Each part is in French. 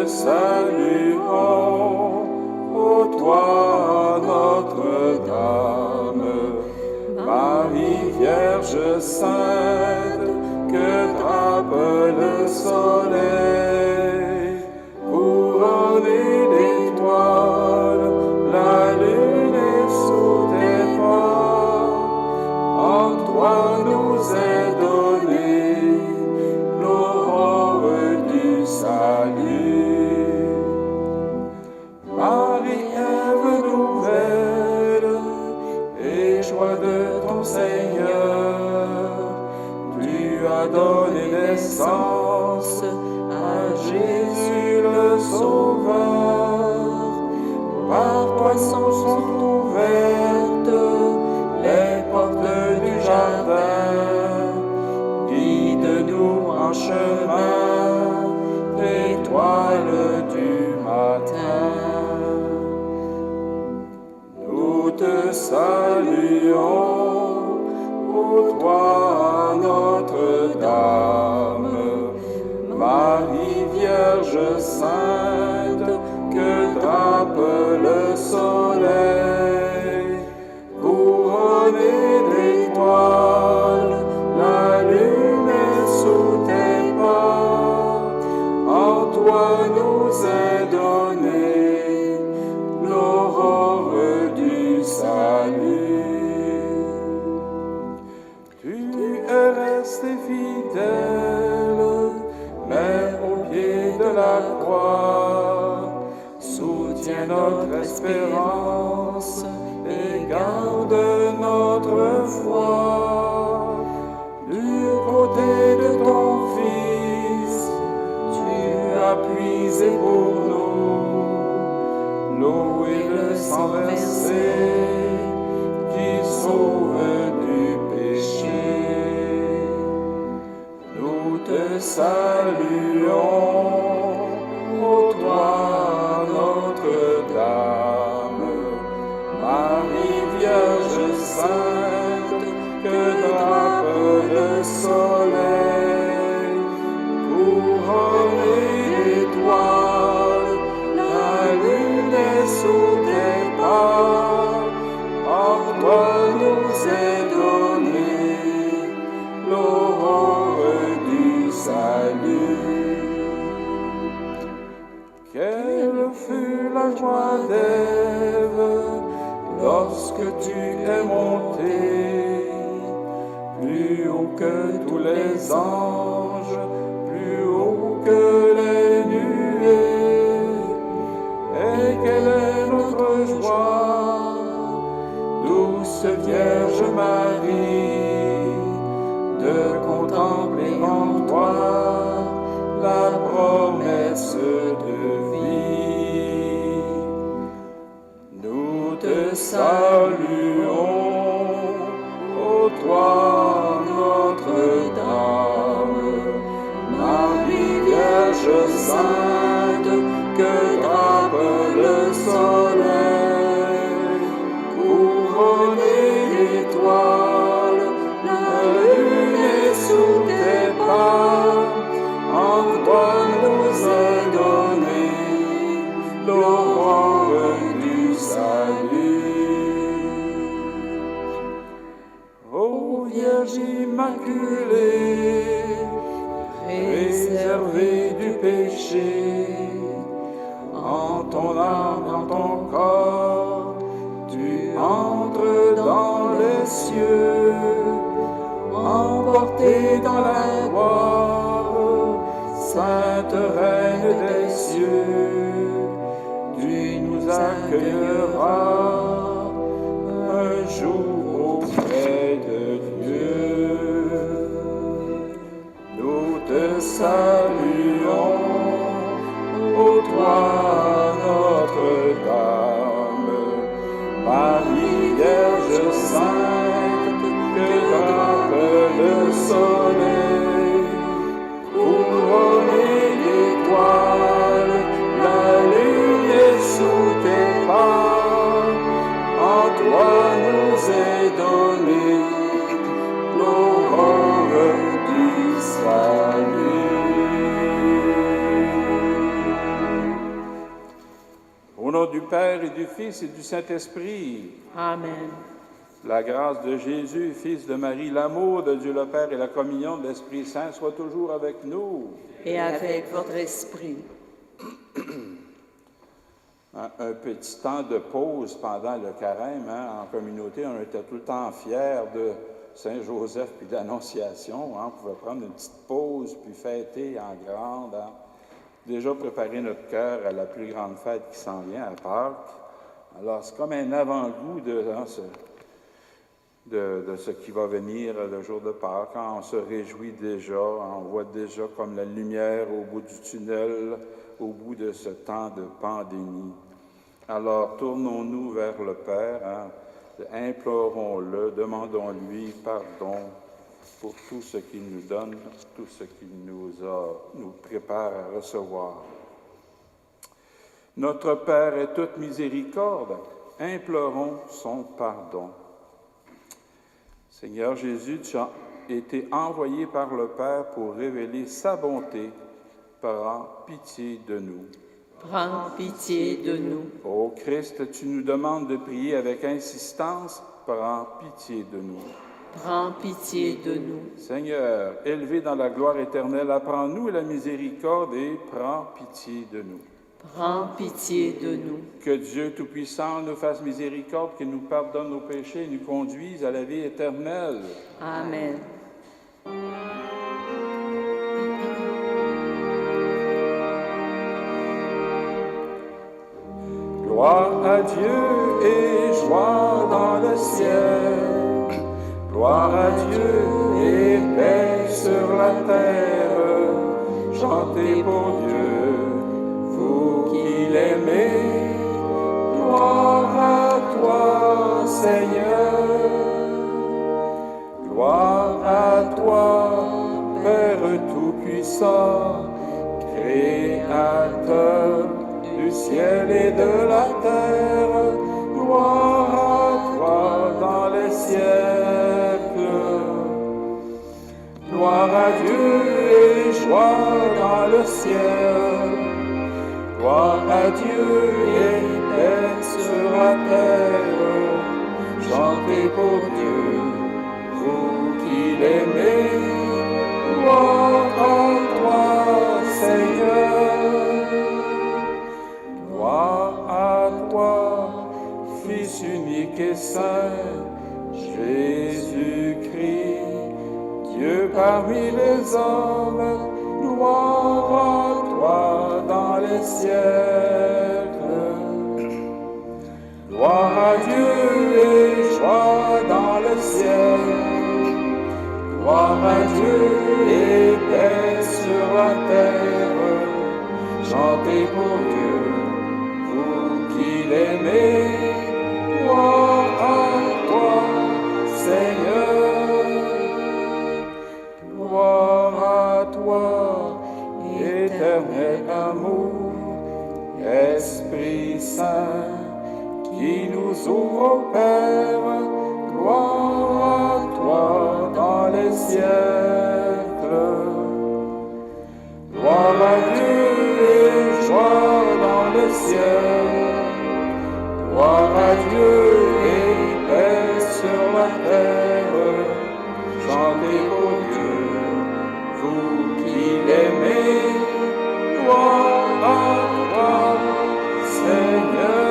saluons, ô toi Notre-Dame, Marie Vierge Sainte, que drape le soleil, couronnée d'étoiles, la lune est sous tes pas. En toi nous est donnée l'aurore du salut. Marie, Ève nouvelle, et joie de ton Seigneur, tu as donné naissance à Jésus le Sauveur. Par toi sont ouvertes les portes du jardin. Guide-nous en chemin, étoile du matin. Nous te saluons, ô toi Notre-Dame, Marie Vierge Sainte, que drape le soleil, couronnée d'étoiles, la lune est sous tes pas. En toi nous est donnée l'aurore du salut. Tu es resté fidèle, mais au pied de la croix, soutiens notre espérance et garde notre foi. Du côté de ton Fils, tu as puisé pour nous l'eau et le sang versé qui sauvent du péché. Nous te saluons, ô toi Notre-Dame, Marie Vierge Sainte, que drape le soleil, couronnée d'étoiles, la lune est sous tes pas. En toi nous est donnée l'aurore du salut. Quelle fut la joie d'Ève lorsque tu es monté, plus haut que tous les anges, plus haut que les nuées. Et quelle est notre joie, douce Vierge Marie, de contempler en toi la promesse de vie. Nous te saluons, ô toi Notre-Dame, Marie Vierge Sainte, que drape le soleil, couronnée d'étoiles, la lune est sous tes pas. En toi nous est donnée l'aurore du salut. Ô Vierge immaculée, préservée du péché, en ton âme, dans ton corps, tu entres dans les cieux, emportée dans la gloire, Sainte Reine des cieux, tu nous accueilleras un jour auprès de Dieu. Nous te saluons, ô toi Notre-Dame, Marie Vierge Sainte, que drape le soleil, couronnée d'étoiles, la lune est sous tes pas. En toi nous est donné l'aurore du salut. Père et du Fils et du Saint-Esprit. Amen. La grâce de Jésus, Fils de Marie, l'amour de Dieu le Père et la communion de l'Esprit Saint soient toujours avec nous. Et avec votre esprit. Un petit temps de pause pendant le carême. En communauté, on était tout le temps fiers de Saint-Joseph puis de l'Annonciation. On pouvait prendre une petite pause puis fêter en grande. Déjà préparer notre cœur à la plus grande fête qui s'en vient, à Pâques. Alors, c'est comme un avant-goût de ce qui va venir le jour de Pâques. On se réjouit déjà, on voit déjà comme la lumière au bout du tunnel, au bout de ce temps de pandémie. Alors, tournons-nous vers le Père, implorons-le, demandons-lui pardon pour tout ce qu'il nous donne, tout ce qu'il nous prépare à recevoir. Notre Père est toute miséricorde, implorons son pardon. Seigneur Jésus, tu as été envoyé par le Père pour révéler sa bonté. Prends pitié de nous. Prends pitié de nous. Ô Christ, tu nous demandes de prier avec insistance. Prends pitié de nous. Prends pitié de nous. Seigneur, élevé dans la gloire éternelle, apprends-nous la miséricorde et prends pitié de nous. Prends pitié de nous. Que Dieu Tout-Puissant nous fasse miséricorde, qu'il nous pardonne nos péchés et nous conduise à la vie éternelle. Amen. Gloire à Dieu et joie dans le ciel. Gloire à Dieu et paix sur la terre. Chantez pour Dieu, vous qui l'aimez. Gloire à toi, Seigneur. Gloire à toi, Père Tout-Puissant, Créateur du ciel et de la terre. Gloire à toi dans les siècles. Gloire à Dieu et joie dans le ciel. Gloire à Dieu et paix sur la terre. Chantez pour Dieu, vous qui l'aimez. Gloire à toi, Seigneur. Gloire à toi, Fils unique et saint, Jésus-Christ, Dieu parmi les hommes. Gloire à toi dans les siècles. Gloire à Dieu et joie dans le ciel. Gloire à Dieu et paix sur la terre. Chantez pour Dieu, vous qui l'aimez. Gloire à toi, Seigneur. Gloire à toi, éternel amour, Esprit Saint, qui nous ouvre au Père. Gloire à toi dans les siècles. Gloire à Dieu et joie dans le ciel. Gloire à Dieu et paix sur la terre. Chantez pour Dieu, vous qui l'aimez. Gloire à toi, Seigneur.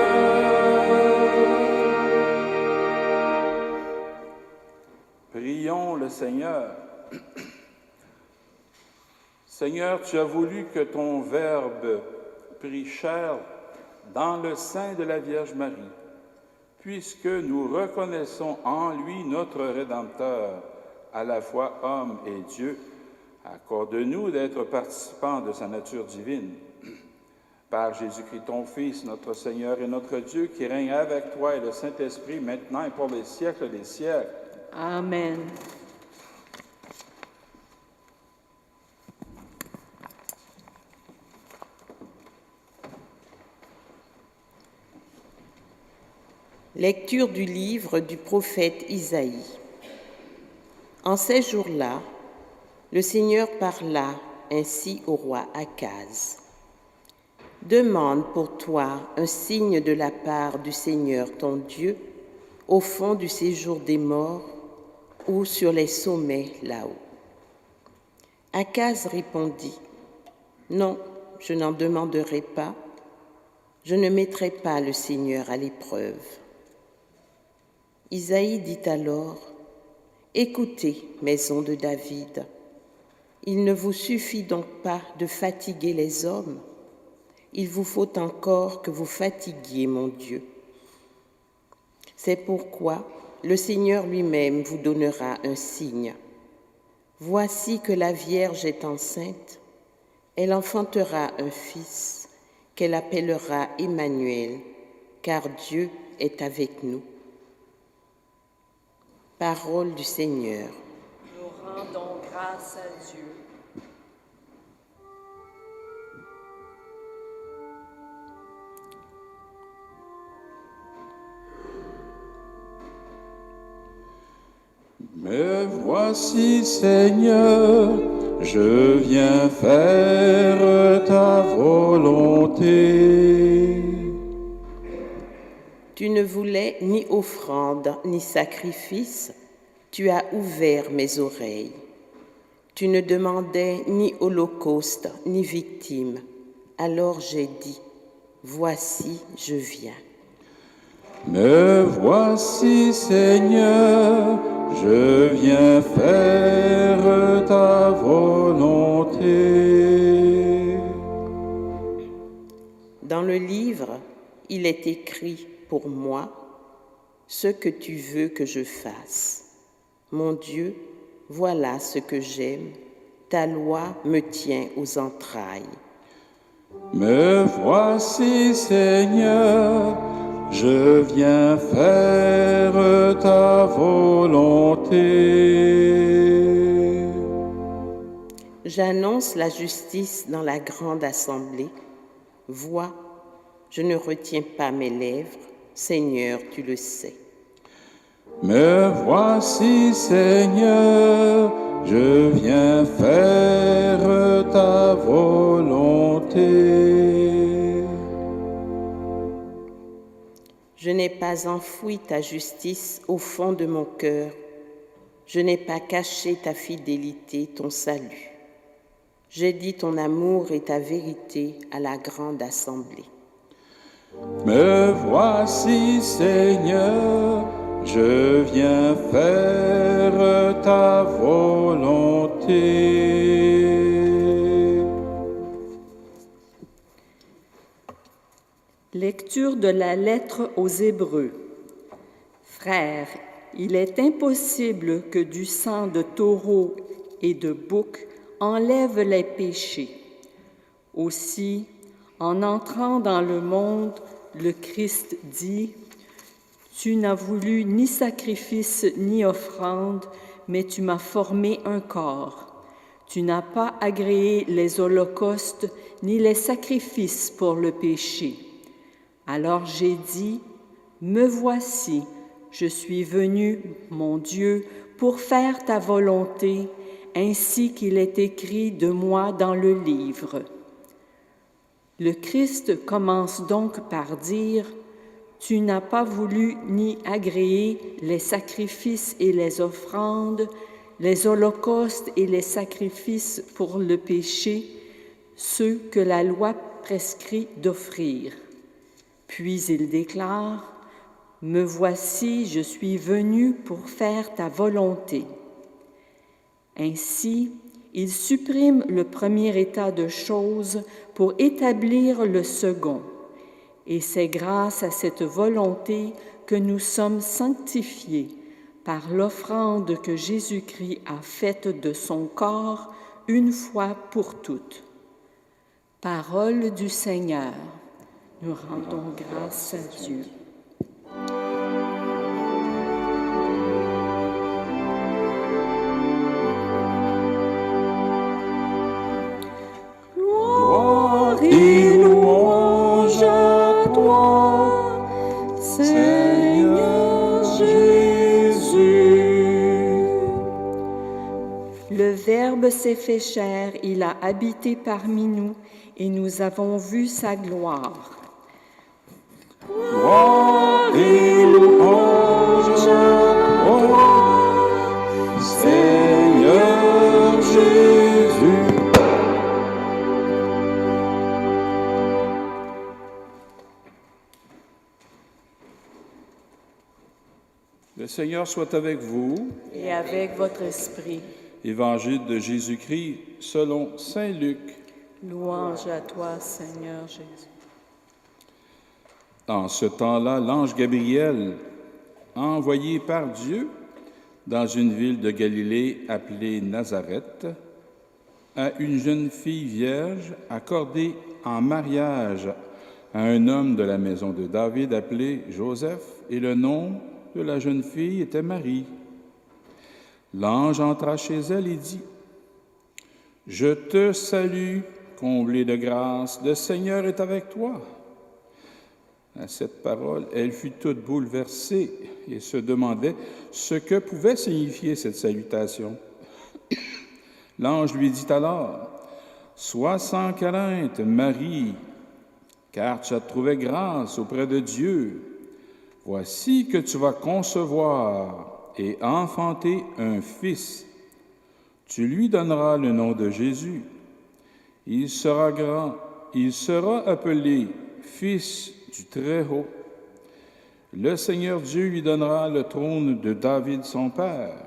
Prions le Seigneur. Seigneur, tu as voulu que ton Verbe prit chair dans le sein de la Vierge Marie, puisque nous reconnaissons en lui notre Rédempteur, à la fois homme et Dieu. Accorde-nous d'être participants de sa nature divine. Par Jésus-Christ, ton Fils, notre Seigneur et notre Dieu, qui règne avec toi et le Saint-Esprit, maintenant et pour les siècles des siècles. Amen. Lecture du livre du prophète Isaïe. En ces jours-là, le Seigneur parla ainsi au roi Akaz. Demande pour toi un signe de la part du Seigneur ton Dieu, au fond du séjour des morts ou sur les sommets là-haut. Akaz répondit, « Non, je n'en demanderai pas, je ne mettrai pas le Seigneur à l'épreuve. » Isaïe dit alors, « Écoutez, maison de David, il ne vous suffit donc pas de fatiguer les hommes, il vous faut encore que vous fatiguiez mon Dieu. C'est pourquoi le Seigneur lui-même vous donnera un signe. Voici que la Vierge est enceinte, elle enfantera un fils qu'elle appellera Emmanuel, car Dieu est avec nous. » Parole du Seigneur. Nous rendons grâce à Dieu. Me voici, Seigneur, je viens faire ta volonté. Tu ne voulais ni offrande ni sacrifice, tu as ouvert mes oreilles. Tu ne demandais ni holocauste ni victime, alors j'ai dit, voici, je viens. Me voici, Seigneur, je viens faire ta volonté. Dans le livre, il est écrit pour moi ce que tu veux que je fasse. Mon Dieu, voilà ce que j'aime, ta loi me tient aux entrailles. Me voici, Seigneur, je viens faire ta volonté. J'annonce la justice dans la grande assemblée. Vois, je ne retiens pas mes lèvres, Seigneur, tu le sais. Me voici, Seigneur, je viens faire ta volonté. Je n'ai pas enfoui ta justice au fond de mon cœur. Je n'ai pas caché ta fidélité, ton salut. J'ai dit ton amour et ta vérité à la grande assemblée. Me voici, Seigneur, je viens faire ta volonté. Lecture de la lettre aux Hébreux. Frères, il est impossible que du sang de taureau et de bouc enlève les péchés. Aussi, en entrant dans le monde, le Christ dit, « Tu n'as voulu ni sacrifice ni offrande, mais tu m'as formé un corps. Tu n'as pas agréé les holocaustes ni les sacrifices pour le péché. Alors j'ai dit, « Me voici, je suis venu, mon Dieu, pour faire ta volonté, ainsi qu'il est écrit de moi dans le livre. » Le Christ commence donc par dire, « Tu n'as pas voulu ni agréer les sacrifices et les offrandes, les holocaustes et les sacrifices pour le péché, ceux que la loi prescrit d'offrir. » Puis il déclare, « Me voici, je suis venu pour faire ta volonté. » Ainsi, il supprime le premier état de choses pour établir le second. Et c'est grâce à cette volonté que nous sommes sanctifiés par l'offrande que Jésus-Christ a faite de son corps une fois pour toutes. Parole du Seigneur. Nous rendons grâce à Dieu. Gloire et louange à toi, Seigneur Jésus. Le Verbe Verbe s'est fait chair, il a habité parmi nous, et nous avons vu sa gloire. Gloire et louange à toi, Seigneur Jésus. Le Seigneur soit avec vous. Et avec votre esprit, Évangile de Jésus-Christ selon saint Luc. louange à toi, Seigneur Jésus. En ce temps-là, l'ange Gabriel, envoyé par Dieu dans une ville de Galilée appelée Nazareth, à une jeune fille vierge accordée en mariage à un homme de la maison de David appelé Joseph, et le nom de la jeune fille était Marie. L'ange entra chez elle et dit, « Je te salue, comblée de grâce, le Seigneur est avec toi. » À cette parole, elle fut toute bouleversée et se demandait ce que pouvait signifier cette salutation. L'ange lui dit alors, « Sois sans crainte, Marie, car tu as trouvé grâce auprès de Dieu. Voici que tu vas concevoir et enfanter un fils. Tu lui donneras le nom de Jésus. Il sera grand, il sera appelé Fils du Très-Haut. Le Seigneur Dieu lui donnera le trône de David son père.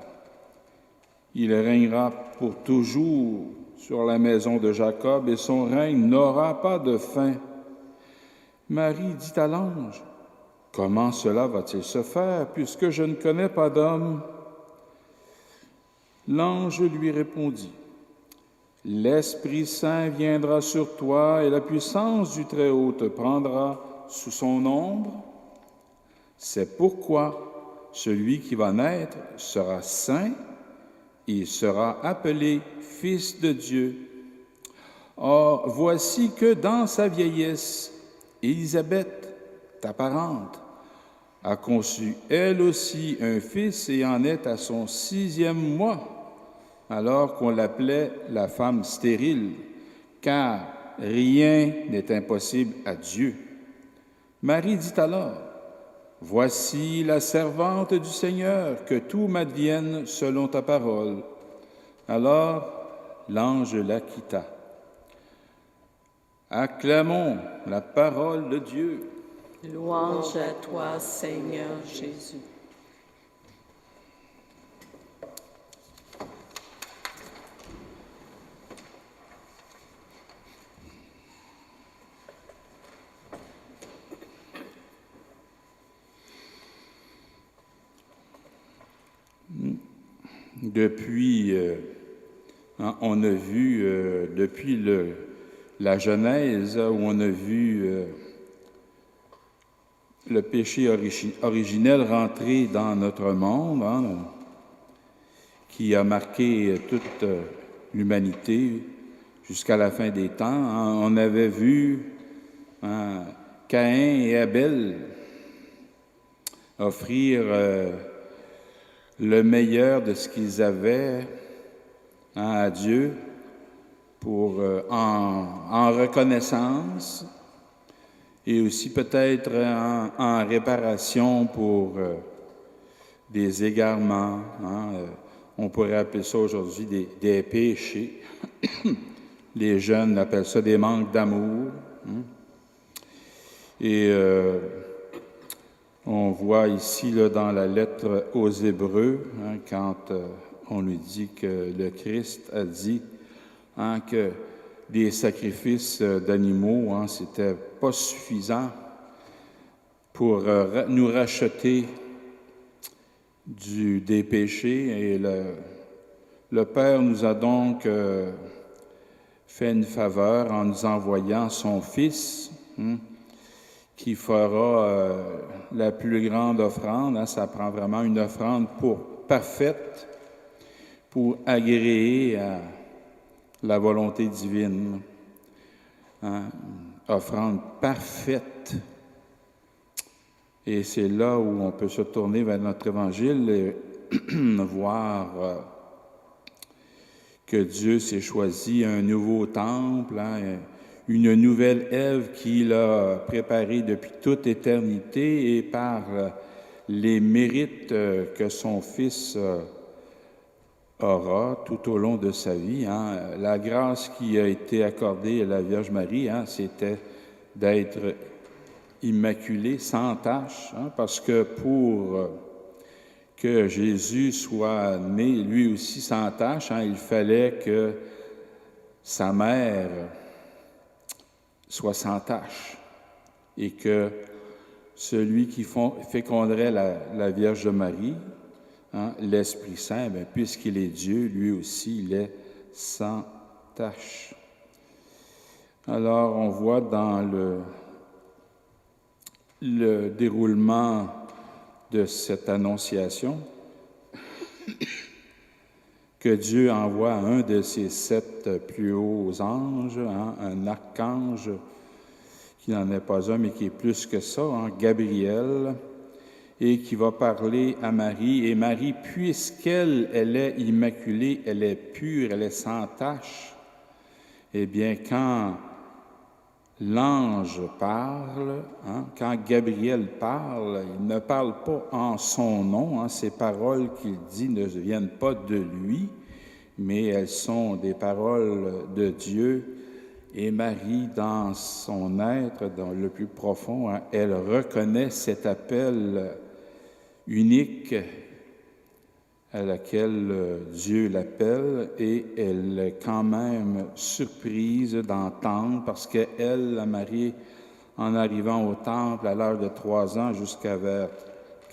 Il régnera pour toujours sur la maison de Jacob et son règne n'aura pas de fin. » Marie dit à l'ange, « Comment cela va-t-il se faire, puisque je ne connais pas d'homme? » L'ange lui répondit, « L'Esprit Saint viendra sur toi et la puissance du Très-Haut te prendra sous son ombre. C'est pourquoi celui qui va naître sera saint et il sera appelé Fils de Dieu. Or, voici que dans sa vieillesse, Élisabeth, ta parente, a conçu elle aussi un fils et en est à son 6e mois, alors qu'on l'appelait la femme stérile, car rien n'est impossible à Dieu. Marie dit alors, « Voici la servante du Seigneur, que tout m'advienne selon ta parole. » Alors l'ange la quitta. Acclamons la parole de Dieu. Louange à toi, Seigneur Jésus. Depuis, on a vu, depuis la Genèse, où on a vu le péché originel rentrer dans notre monde, qui a marqué toute l'humanité jusqu'à la fin des temps. On avait vu Caïn et Abel offrir le meilleur de ce qu'ils avaient à Dieu pour en reconnaissance et aussi peut-être en réparation pour des égarements. On pourrait appeler ça aujourd'hui des péchés. Les jeunes appellent ça des manques d'amour. Et on voit ici là, dans la lettre aux Hébreux, quand on nous dit que le Christ a dit que des sacrifices d'animaux, c'était pas suffisant pour nous racheter des péchés. Et le Père nous a donc fait une faveur en nous envoyant son Fils, qui fera la plus grande offrande. Ça prend vraiment une offrande parfaite pour agréer à la volonté divine. Offrande parfaite. Et c'est là où on peut se tourner vers notre Évangile et voir que Dieu s'est choisi un nouveau temple, une nouvelle Ève qu'il a préparée depuis toute éternité et par les mérites que son Fils aura tout au long de sa vie. La grâce qui a été accordée à la Vierge Marie, c'était d'être immaculée, sans tache, parce que pour que Jésus soit né, lui aussi sans tache, il fallait que sa mère soit sans tache et que celui qui féconderait la Vierge Marie, l'Esprit Saint, puisqu'il est Dieu, lui aussi, il est sans tache. Alors, on voit dans le déroulement de cette annonciation que Dieu envoie un de ses 7 plus hauts anges, un archange qui n'en est pas un, mais qui est plus que ça, Gabriel, et qui va parler à Marie. Et Marie, puisqu'elle est immaculée, elle est pure, elle est sans tache, eh bien, quand l'ange parle, quand Gabriel parle, il ne parle pas en son nom. Ces paroles qu'il dit ne viennent pas de lui, mais elles sont des paroles de Dieu. Et Marie, dans son être, dans le plus profond, elle reconnaît cet appel unique à laquelle Dieu l'appelle, et elle est quand même surprise d'entendre, parce qu'elle, la Marie, en arrivant au temple à l'âge de 3 ans jusqu'à vers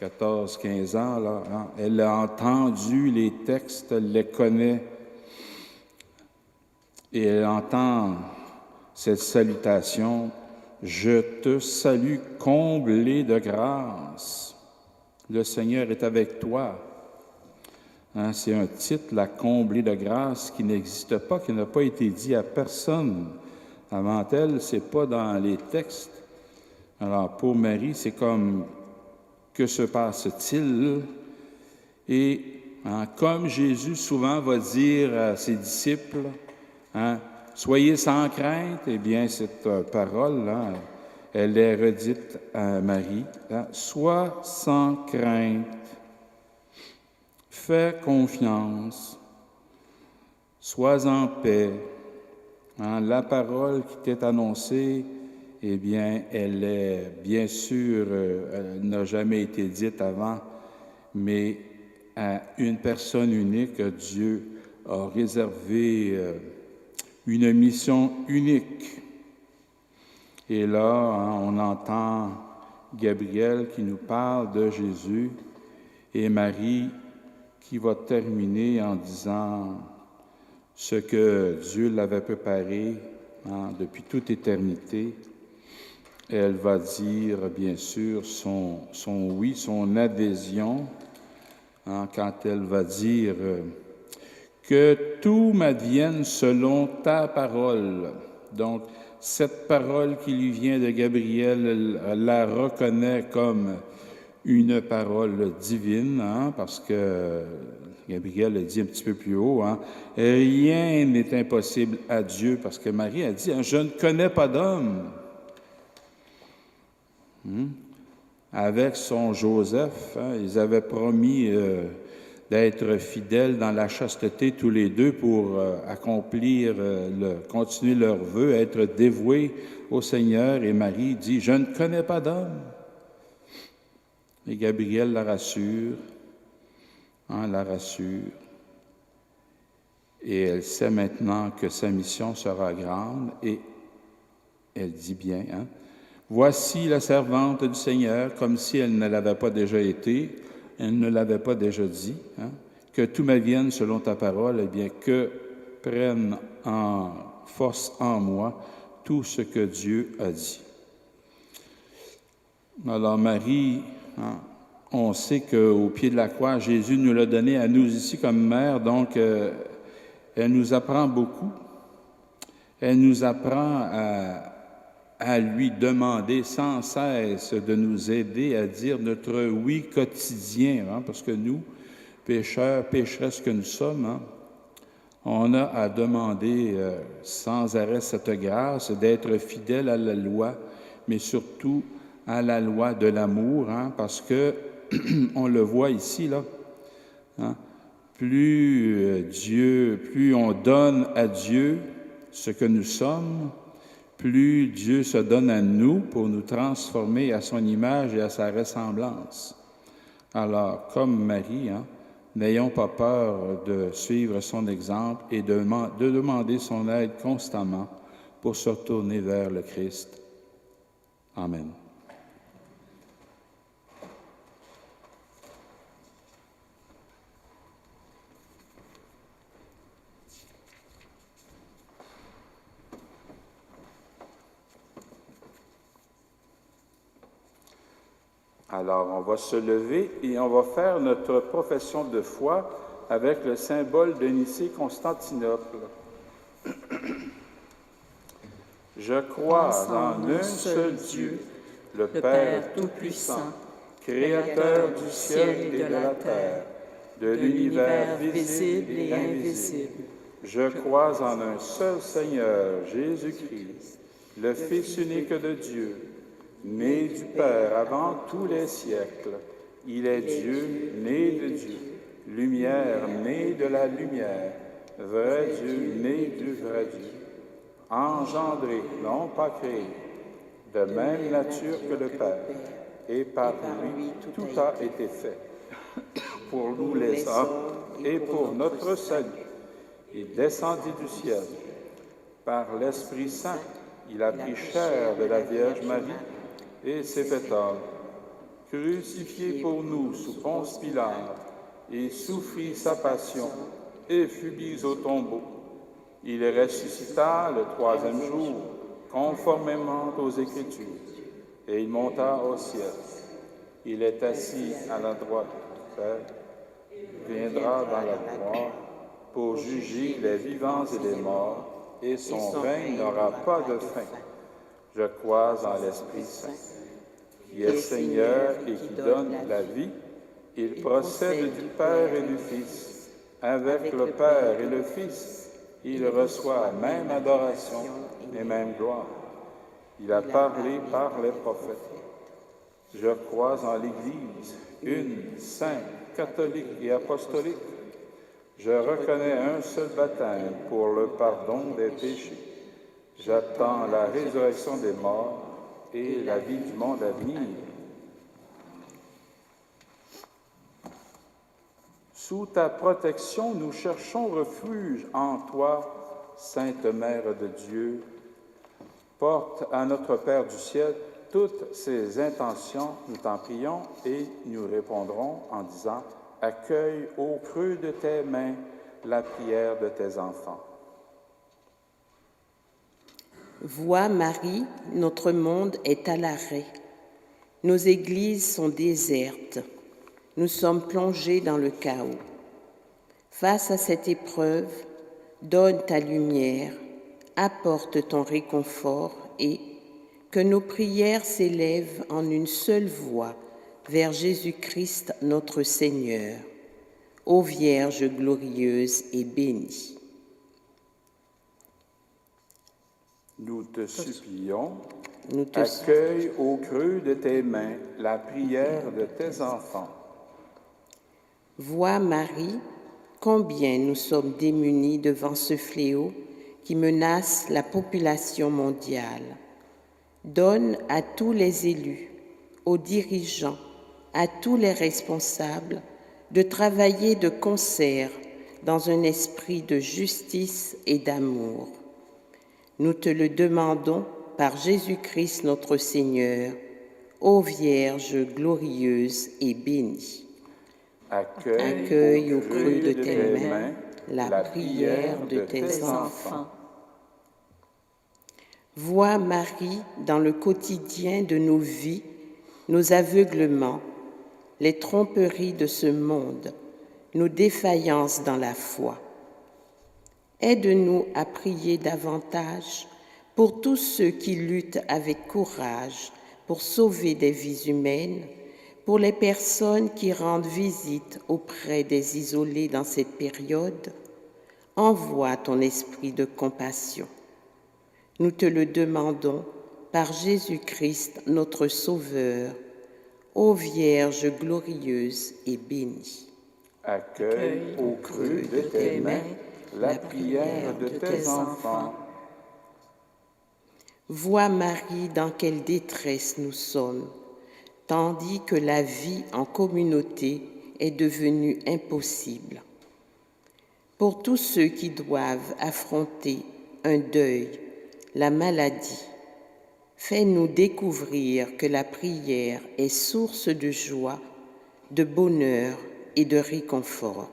14-15 ans, elle a entendu les textes, elle les connaît, et elle entend cette salutation: « Je te salue, comblée de grâce. Le Seigneur est avec toi. » C'est un titre, la comblée de grâce, qui n'existe pas, qui n'a pas été dit à personne avant elle, c'est pas dans les textes. Alors pour Marie, c'est comme, que se passe-t-il? Et comme Jésus souvent va dire à ses disciples, soyez sans crainte, eh bien cette parole-là, elle est redite à Marie, sois sans crainte. Fais confiance, sois en paix. La parole qui t'est annoncée, eh bien, elle est, bien sûr, elle n'a jamais été dite avant, mais à une personne unique, Dieu a réservé une mission unique. Et là, on entend Gabriel qui nous parle de Jésus et Marie qui va terminer en disant ce que Dieu l'avait préparé depuis toute éternité. Elle va dire, bien sûr, son oui, son adhésion, quand elle va dire que tout m'advienne selon ta parole. Donc, cette parole qui lui vient de Gabriel, elle la reconnaît comme une parole divine, parce que Gabriel a dit un petit peu plus haut, rien n'est impossible à Dieu, parce que Marie a dit, je ne connais pas d'homme. Avec son Joseph, ils avaient promis d'être fidèles dans la chasteté tous les deux pour accomplir, continuer leur vœu, être dévoués au Seigneur. Et Marie dit, je ne connais pas d'homme. Et Gabriel la rassure, et elle sait maintenant que sa mission sera grande, et elle dit bien, voici la servante du Seigneur, comme si elle ne l'avait pas déjà été, elle ne l'avait pas déjà dit, que tout m'advienne selon ta parole, eh bien, que prenne en force en moi tout ce que Dieu a dit. Alors Marie, on sait qu'au pied de la croix, Jésus nous l'a donné à nous ici comme mère, donc elle nous apprend beaucoup. Elle nous apprend à lui demander sans cesse de nous aider à dire notre oui quotidien, parce que nous, pécheurs, pécheresses que nous sommes, On a à demander sans arrêt cette grâce d'être fidèle à la loi, mais surtout à la loi de l'amour, hein, parce que, on le voit ici, là, hein, plus on donne à Dieu ce que nous sommes, plus Dieu se donne à nous pour nous transformer à son image et à sa ressemblance. Alors, comme Marie, hein, n'ayons pas peur de suivre son exemple et de demander son aide constamment pour se tourner vers le Christ. Amen. Alors, on va se lever et on va faire notre profession de foi avec le symbole de Nicée-Constantinople. Je crois en un seul Dieu, le Père Tout-Puissant, Créateur du ciel et de la terre, de l'univers visible et invisible. Je crois en un seul Seigneur, Jésus-Christ, le Fils unique de Dieu, né du Père avant tous les siècles. Il est Dieu, né de Dieu, lumière, né de la lumière, vrai Dieu, né du vrai Dieu, engendré, non pas créé, de même nature que le Père, et par lui tout a été fait. Pour nous les hommes et pour notre salut, il descendit du ciel. Par l'Esprit Saint, il a pris chair de la Vierge Marie et s'est fait homme, crucifié pour nous sous Ponce Pilate, et souffrit sa passion, et fut mis au tombeau. Il ressuscita le troisième jour, conformément aux Écritures, et il monta au ciel. Il est assis à la droite du Père, il viendra dans la gloire pour juger les vivants et les morts, et son règne n'aura pas de fin. Je crois en l'Esprit Saint, qui est Seigneur et qui donne la vie. Il procède du Père et du Fils. Avec le Père et le Fils, il reçoit même adoration et même gloire. Il a parlé par les prophètes. Je crois en l'Église, une, sainte, catholique et apostolique. Je reconnais un seul baptême pour le pardon des péchés. J'attends la résurrection des morts et la vie du monde à venir. Sous ta protection, nous cherchons refuge en toi, Sainte Mère de Dieu. Porte à notre Père du ciel toutes ses intentions, nous t'en prions, et nous répondrons en disant « Accueille au creux de tes mains la prière de tes enfants. » Vois Marie, notre monde est à l'arrêt. Nos églises sont désertes. Nous sommes plongés dans le chaos. Face à cette épreuve, donne ta lumière, apporte ton réconfort et que nos prières s'élèvent en une seule voix vers Jésus-Christ notre Seigneur. Ô Vierge glorieuse et bénie. Nous te supplions, accueille au creux de tes mains la prière de tes enfants. Vois Marie, combien nous sommes démunis devant ce fléau qui menace la population mondiale. Donne à tous les élus, aux dirigeants, à tous les responsables de travailler de concert dans un esprit de justice et d'amour. Nous te le demandons par Jésus-Christ notre Seigneur, ô Vierge glorieuse et bénie. Accueille au creux de tes mains la prière de tes enfants. Vois Marie dans le quotidien de nos vies, nos aveuglements, les tromperies de ce monde, nos défaillances dans la foi. Aide-nous à prier davantage pour tous ceux qui luttent avec courage pour sauver des vies humaines, pour les personnes qui rendent visite auprès des isolés dans cette période, Envoie ton esprit de compassion. Nous te le demandons par Jésus-Christ, notre Sauveur, ô Vierge glorieuse et bénie. Accueille au creux de tes mains la prière de tes enfants. Vois, Marie, dans quelle détresse nous sommes, tandis que la vie en communauté est devenue impossible. Pour tous ceux qui doivent affronter un deuil, la maladie, fais-nous découvrir que la prière est source de joie, de bonheur et de réconfort.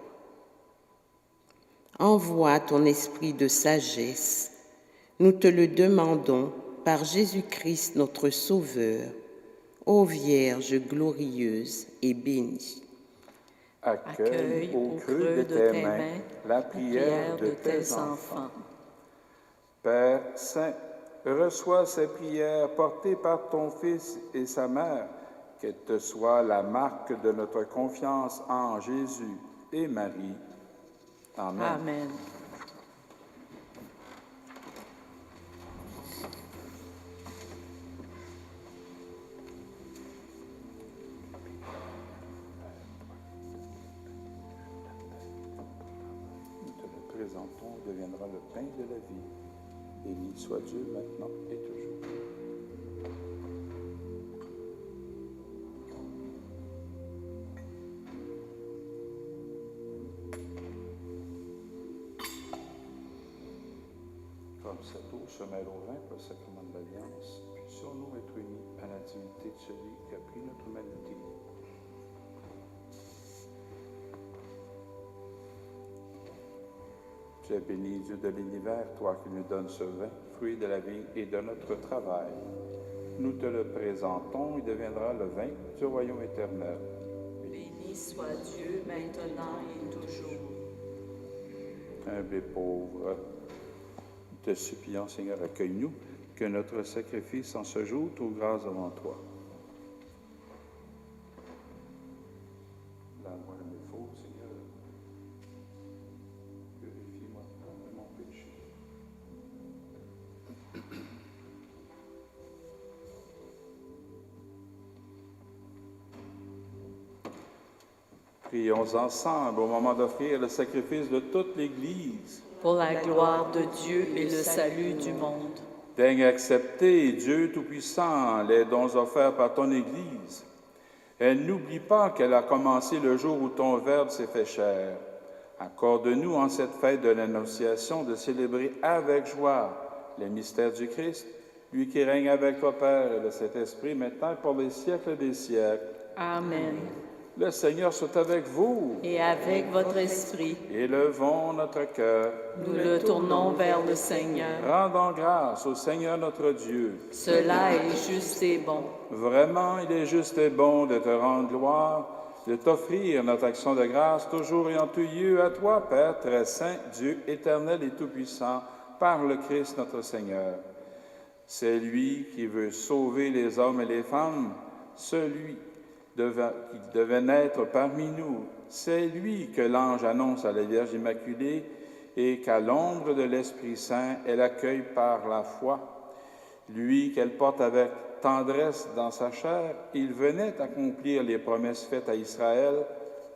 Envoie ton esprit de sagesse, nous te le demandons par Jésus-Christ notre Sauveur, ô Vierge glorieuse et bénie. Accueille au creux de tes mains la prière de tes enfants. Père Saint, reçois ces prières portées par ton Fils et sa mère, qu'elles te soient la marque de notre confiance en Jésus et Marie. Amen. Amen. Nous te le présentons, il deviendra le pain de la vie. Béni soit Dieu maintenant et toujours. Comme cette eau se mêle au vin par le sacrement de l'Alliance, puissions-nous être unis à la divinité de celui qui a pris notre humanité. Tu es béni, Dieu de l'univers, toi qui nous donnes ce vin, fruit de la vie et de notre travail. Nous te le présentons, il deviendra le vin du royaume éternel. Béni soit Dieu maintenant et toujours. Humble et pauvre, nous te supplions, Seigneur, accueille-nous, que notre sacrifice en ce jour trouve grâce devant toi. Lave-moi de mes fautes, Seigneur. Purifie-moi de mon péché. Prions ensemble au moment d'offrir le sacrifice de toute l'Église. Pour la gloire de Dieu et le salut du monde. Daigne accepter, Dieu Tout-Puissant, les dons offerts par ton Église. Elle n'oublie pas qu'elle a commencé le jour où ton Verbe s'est fait chair. Accorde-nous en cette fête de l'Annonciation de célébrer avec joie les mystères du Christ, lui qui règne avec toi, Père, et le Saint-Esprit, maintenant et pour les siècles des siècles. Amen. Le Seigneur soit avec vous. Et avec votre esprit, Élevons notre cœur. nous le tournons vers le Seigneur. Rendons grâce au Seigneur notre Dieu. Cela est juste et bon. Vraiment, il est juste et bon de te rendre gloire, de t'offrir notre action de grâce, toujours et en tout lieu à toi, Père très saint, Dieu éternel et tout-puissant, par le Christ notre Seigneur. C'est lui qui veut sauver les hommes et les femmes, celui qui devait naître parmi nous. C'est lui que l'ange annonce à la Vierge Immaculée et qu'à l'ombre de l'Esprit Saint, elle accueille par la foi. Lui qu'elle porte avec tendresse dans sa chair, il venait accomplir les promesses faites à Israël,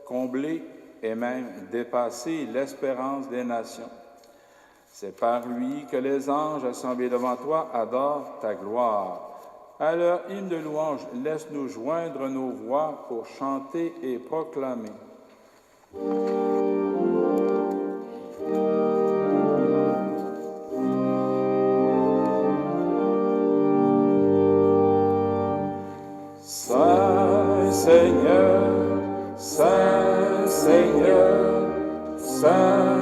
combler et même dépasser l'espérance des nations. C'est par lui que les anges assemblés devant toi adorent ta gloire. À leur hymne de louange, laisse-nous joindre nos voix pour chanter et proclamer. Saint Seigneur, Saint Seigneur, Saint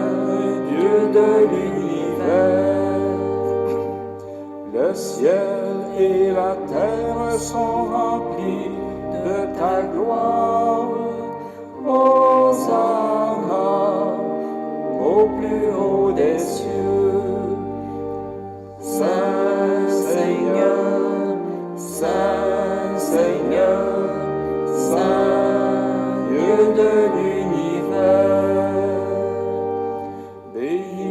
Dieu de l'univers, le ciel et la terre sont remplis de ta gloire. Hosanna au plus haut des cieux. Saint Seigneur, Saint Seigneur, Saint Dieu de l'univers, béni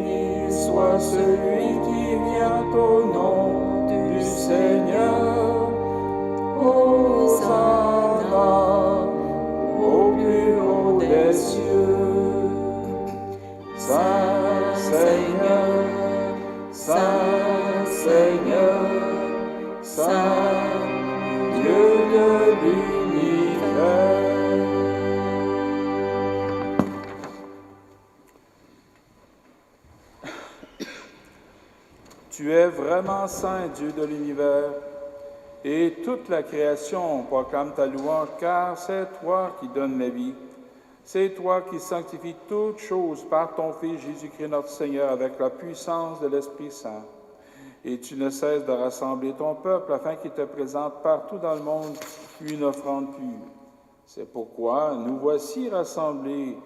Saint, Dieu de l'univers. Tu es vraiment saint, Dieu de l'univers, et toute la création proclame ta louange, car c'est toi qui donnes la vie. C'est toi qui sanctifies toutes choses par ton Fils Jésus-Christ notre Seigneur avec la puissance de l'Esprit Saint. Et tu ne cesses de rassembler ton peuple afin qu'il te présente partout dans le monde une offrande pure. C'est pourquoi nous voici rassemblés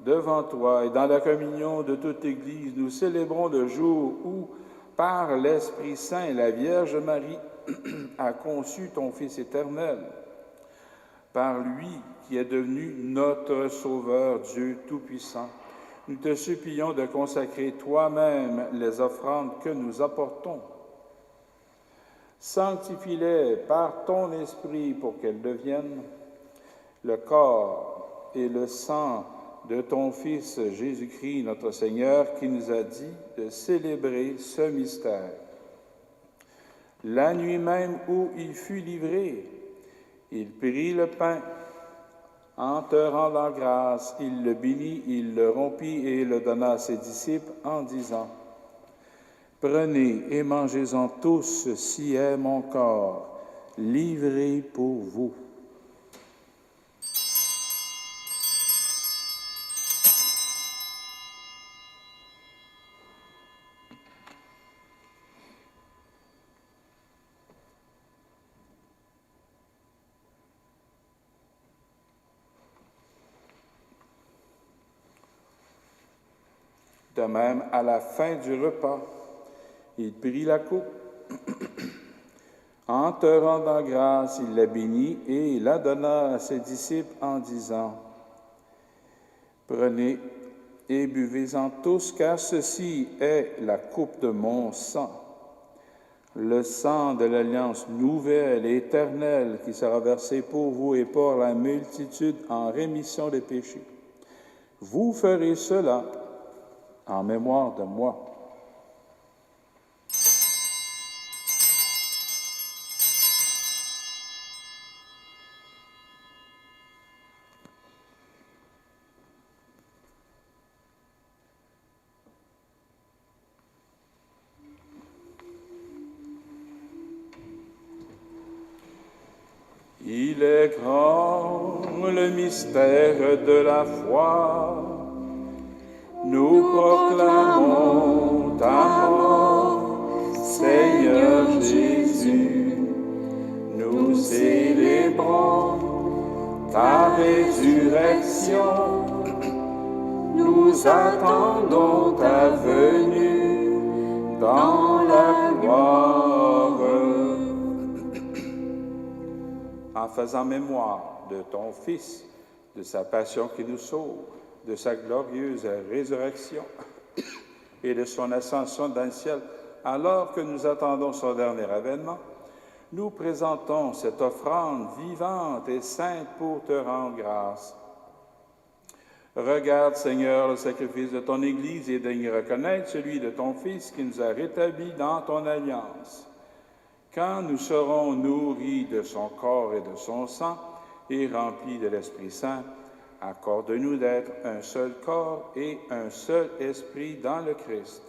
devant toi et dans la communion de toute l'Église, nous célébrons le jour où, par l'Esprit Saint, la Vierge Marie a conçu ton Fils éternel. Par lui qui est devenu notre Sauveur, Dieu Tout-Puissant, nous te supplions de consacrer toi-même les offrandes que nous apportons. Sanctifie-les par ton Esprit pour qu'elles deviennent le corps et le sang de ton Fils Jésus-Christ, notre Seigneur, qui nous a dit de célébrer ce mystère. La nuit même où il fut livré, il prit le pain. En te rendant grâce, il le bénit, il le rompit et le donna à ses disciples en disant, « Prenez et mangez-en tous, ceci est mon corps, livré pour vous. » De même, à la fin du repas, il prit la coupe. En te rendant grâce, il la bénit et la donna à ses disciples en disant, « Prenez et buvez-en tous, car ceci est la coupe de mon sang, le sang de l'alliance nouvelle et éternelle qui sera versé pour vous et pour la multitude en rémission des péchés. Vous ferez cela en mémoire de moi. » Il est grand le mystère de la foi. Nous proclamons ta mort, Seigneur Jésus. Nous célébrons ta résurrection. Nous attendons ta venue dans la gloire. En faisant mémoire de ton Fils, de sa passion qui nous sauve, de sa glorieuse résurrection et de son ascension dans le ciel, alors que nous attendons son dernier avènement, nous présentons cette offrande vivante et sainte pour te rendre grâce. Regarde, Seigneur, le sacrifice de ton Église et daigne reconnaître celui de ton Fils qui nous a rétablis dans ton alliance. Quand nous serons nourris de son corps et de son sang et remplis de l'Esprit Saint, accorde-nous d'être un seul corps et un seul esprit dans le Christ.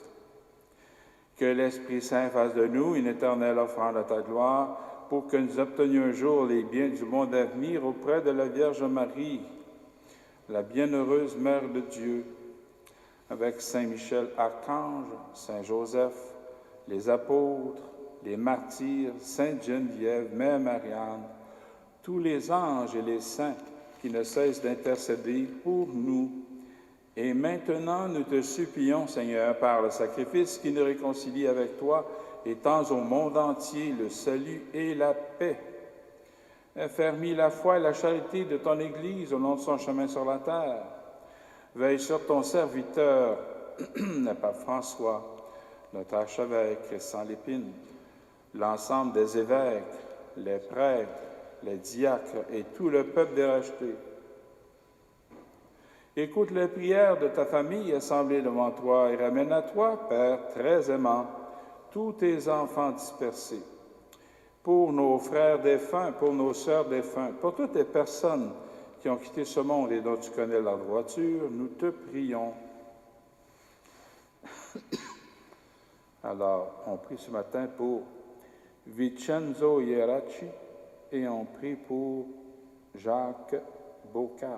Que l'Esprit Saint fasse de nous une éternelle offrande à ta gloire pour que nous obtenions un jour les biens du monde à venir auprès de la Vierge Marie, la bienheureuse Mère de Dieu, avec Saint Michel Archange, Saint Joseph, les apôtres, les martyrs, Sainte Geneviève, Mère Marianne, tous les anges et les saints qui ne cessent d'intercéder pour nous. Et maintenant, nous te supplions, Seigneur, par le sacrifice qui nous réconcilie avec toi, étends au monde entier le salut et la paix. Affermis la foi et la charité de ton Église au long de son chemin sur la terre. Veille sur ton serviteur, le pape François, notre archevêque Christian Lépine, l'ensemble des évêques, les prêtres, les diacres et tout le peuple des rachetés. Écoute les prières de ta famille assemblée devant toi et ramène à toi, Père très aimant, tous tes enfants dispersés. pour nos frères défunts, pour nos sœurs défuntes, pour toutes les personnes qui ont quitté ce monde et dont tu connais la droiture, nous te prions. Alors, on prie ce matin pour Vincenzo Ieraci et on prie pour Jacques Bocage.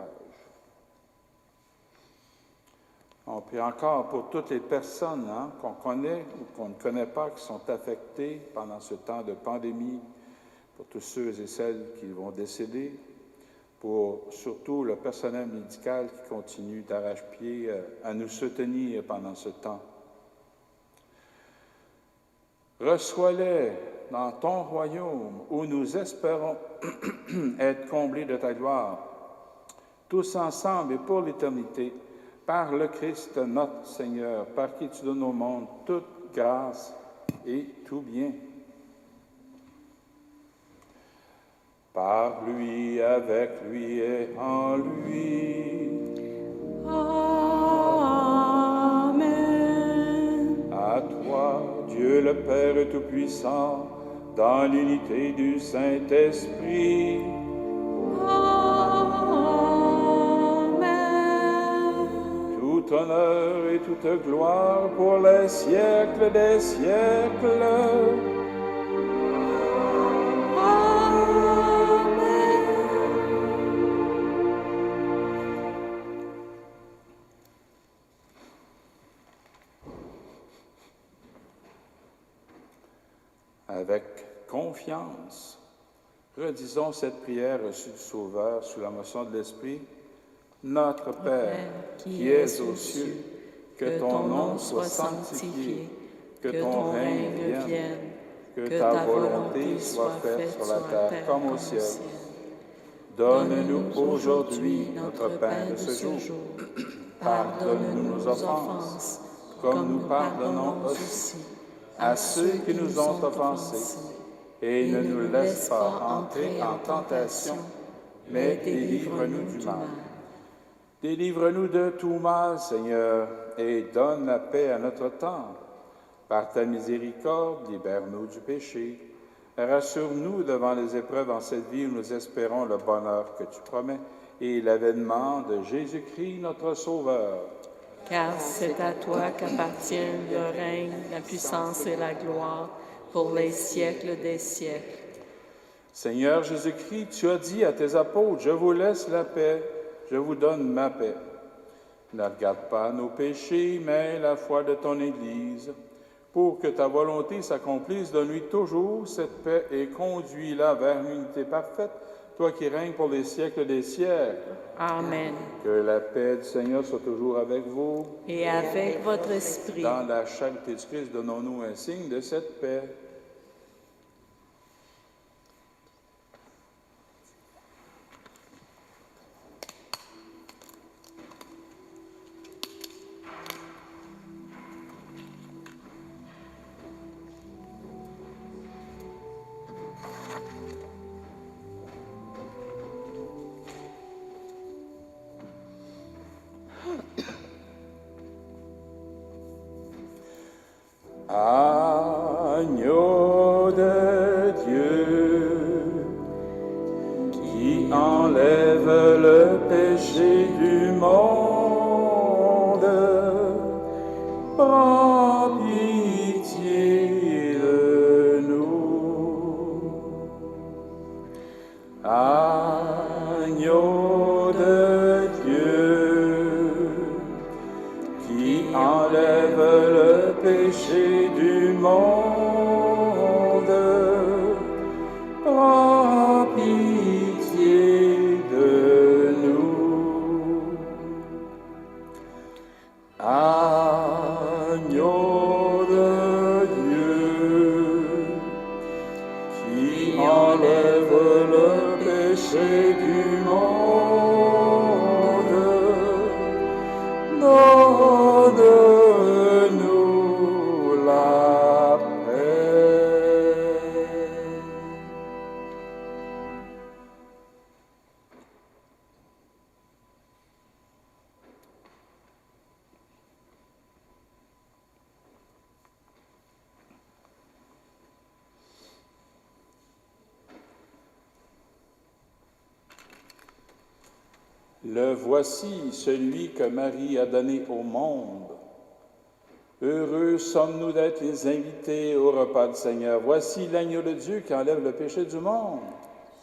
On prie encore pour toutes les personnes qu'on connaît ou qu'on ne connaît pas, qui sont affectées pendant ce temps de pandémie, pour tous ceux et celles qui vont décéder, pour surtout le personnel médical qui continue d'arrache-pied à nous soutenir pendant ce temps. Reçois-les dans ton royaume où nous espérons être comblés de ta gloire, tous ensemble et pour l'éternité, par le Christ notre Seigneur, par qui tu donnes au monde toute grâce et tout bien. Par lui, avec lui et en lui. Amen. À toi, Dieu le Père Tout-Puissant, dans l'unité du Saint-Esprit, tout honneur et toute gloire pour les siècles des siècles. Avec confiance, redisons cette prière reçue du Sauveur sous la motion de l'Esprit. Notre Père, qui es aux cieux, que ton nom soit sanctifié, que ton règne vienne, que ta volonté soit faite sur la terre comme au ciel. Donne-nous aujourd'hui notre pain de ce jour. Pardonne-nous nos offenses, comme nous pardonnons aussi à ceux qui nous ont offensés. Et ne nous laisse pas entrer en tentation, mais délivre-nous du mal. Délivre-nous de tout mal, Seigneur, et donne la paix à notre temps. Par ta miséricorde, libère-nous du péché. Rassure-nous devant les épreuves en cette vie où nous espérons le bonheur que tu promets et l'avènement de Jésus-Christ, notre Sauveur. Car c'est à toi qu'appartiennent le règne, la puissance et la gloire pour les siècles des siècles. Seigneur Jésus-Christ, tu as dit à tes apôtres, « Je vous laisse la paix, je vous donne ma paix. » Ne regarde pas nos péchés, mais la foi de ton Église. Pour que ta volonté s'accomplisse, donne-lui toujours cette paix et conduis-la vers l'unité parfaite, toi qui règnes pour les siècles des siècles. Amen. Que la paix du Seigneur soit toujours avec vous. Et avec votre esprit. Dans la charité du Christ, donnons-nous un signe de cette paix. Agneau de Dieu, qui enlève le péché du monde, prends pitié de nous. Agneau de Dieu, qui enlève le péché du monde, prends pitié de nous. Agneau de Dieu, qui enlève le péché du monde, donne-nous la paix. Le voici, celui que Marie a donné au monde. Heureux sommes-nous d'être les invités au repas du Seigneur. Voici l'agneau de Dieu qui enlève le péché du monde.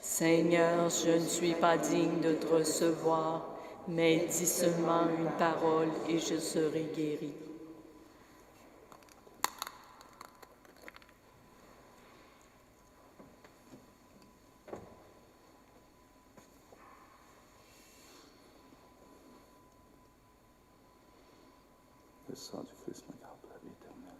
Seigneur, je ne suis pas digne de te recevoir, mais dis seulement une parole et je serai guéri. Le sang du Christ me garde la vie éternelle.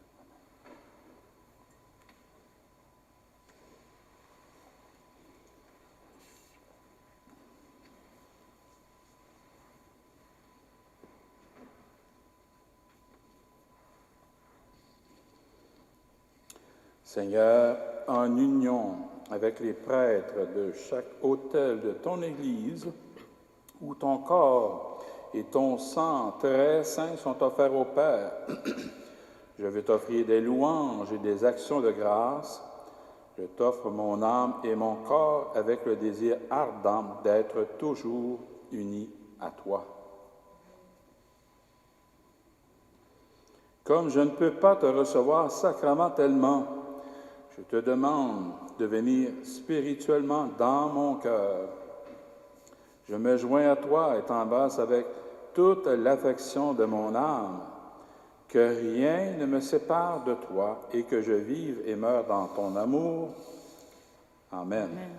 Seigneur, en union avec les prêtres de chaque autel de ton Église, où ton corps et ton sang très saint sont offerts au Père, je vais t'offrir des louanges et des actions de grâce. Je t'offre mon âme et mon corps avec le désir ardent d'être toujours unis à toi. Comme je ne peux pas te recevoir sacramentellement, je te demande de venir spirituellement dans mon cœur. Je me joins à toi et t'embrasse avec toute l'affection de mon âme. Que rien ne me sépare de toi et que je vive et meure dans ton amour. Amen. Amen.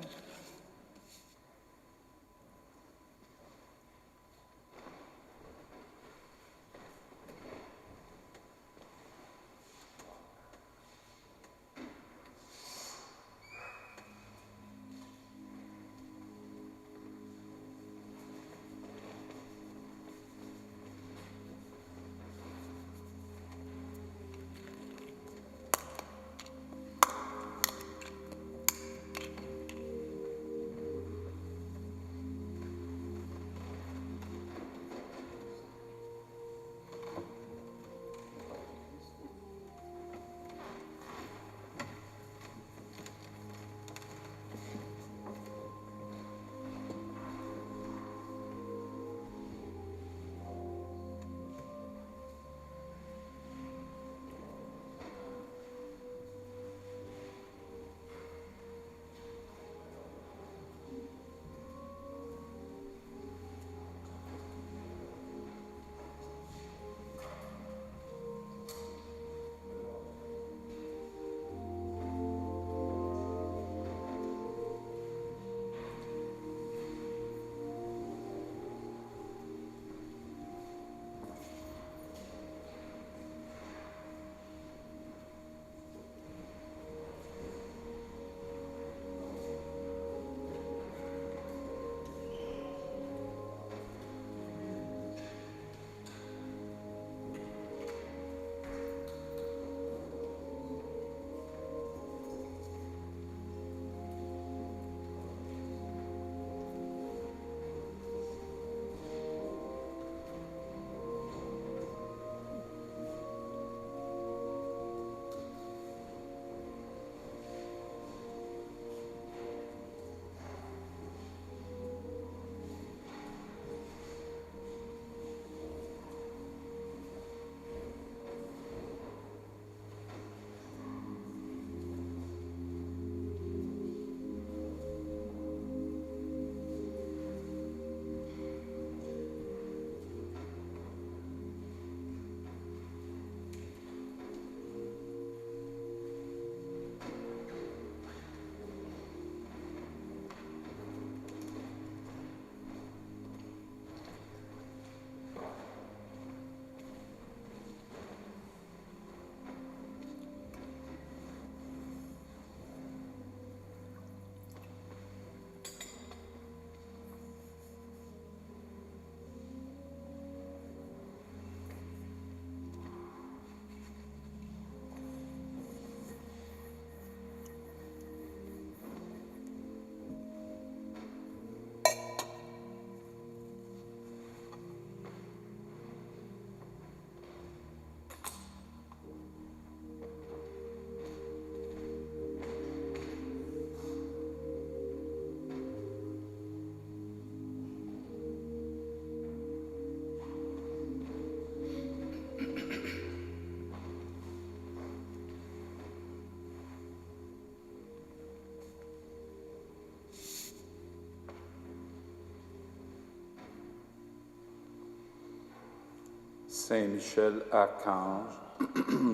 Saint Michel Archange,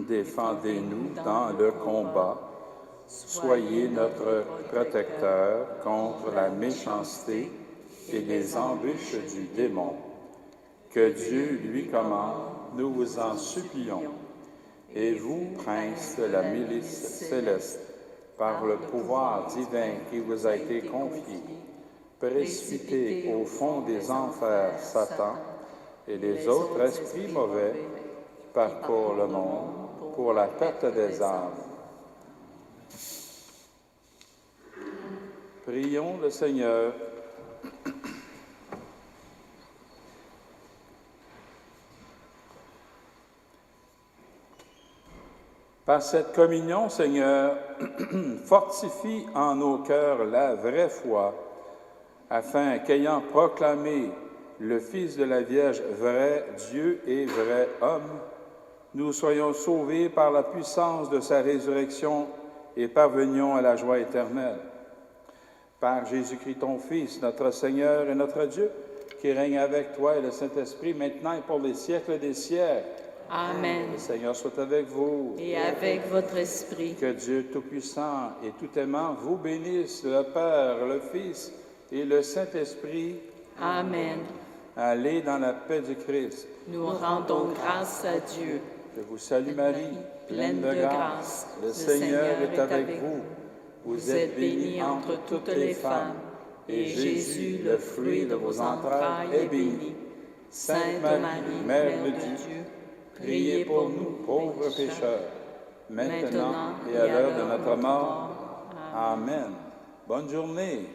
défendez-nous dans le combat. Soyez notre protecteur contre la méchanceté et les embûches du démon. Que Dieu lui commande, nous vous en supplions. Et vous, prince de la milice céleste, par le pouvoir divin qui vous a été confié, précipitez au fond des enfers Satan et les autres esprits mauvais qui parcourent le monde pour la perte des âmes. Prions le Seigneur. Par cette communion, Seigneur, fortifie en nos cœurs la vraie foi, afin qu'ayant proclamé le Fils de la Vierge, vrai Dieu et vrai homme, nous soyons sauvés par la puissance de sa résurrection et parvenions à la joie éternelle. Par Jésus-Christ, ton Fils, notre Seigneur et notre Dieu, qui règne avec toi et le Saint-Esprit, maintenant et pour les siècles des siècles. Amen. Le Seigneur soit avec vous. Et avec votre esprit. Que Dieu Tout-Puissant et Tout-Aimant vous bénisse, le Père, le Fils et le Saint-Esprit. Amen. Allez dans la paix du Christ. Nous rendons grâce à Dieu. Je vous salue Marie, pleine de grâce. Le Seigneur est avec vous. Vous êtes bénie entre toutes les femmes, et Jésus, le fruit de vos entrailles, est béni. Sainte Marie, Mère de Dieu, priez pour nous, pauvres pécheurs, maintenant et à l'heure de notre mort. Amen. Bonne journée.